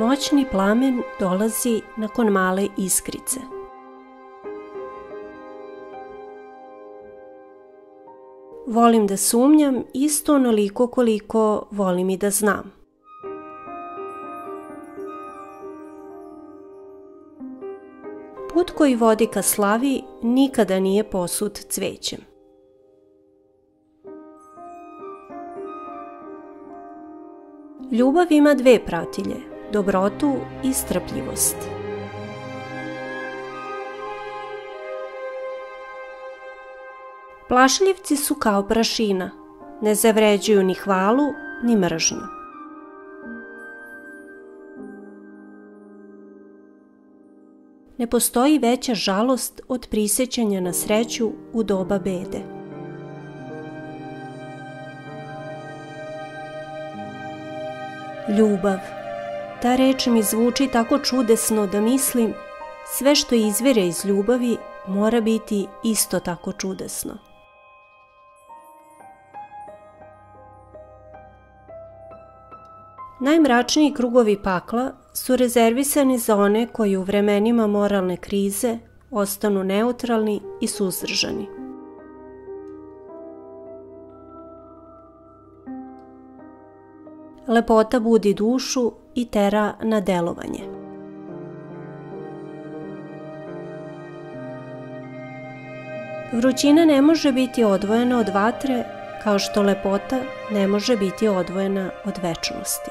Moćni plamen dolazi nakon male iskrice. Volim da sumnjam isto onoliko koliko volim i da znam. Put koji vodi ka slavi nikada nije posut cvećem. Ljubav ima dve pratilje, dobrotu i strpljivost. Plašljivci su kao prašina, ne zavređuju ni hvalu ni mržnju. Ne postoji veća žalost od prisećanja na sreću u doba bede. Ljubav. Ta reč mi zvuči tako čudesno da mislim sve što izvire iz ljubavi mora biti isto tako čudesno. Najmračniji krugovi pakla su rezervisani za one koji u vremenima moralne krize ostanu neutralni i suzdržani. Lepota budi dušu i tera na delovanje. Vrućina ne može biti odvojena od vatre, kao što lepota ne može biti odvojena od večnosti.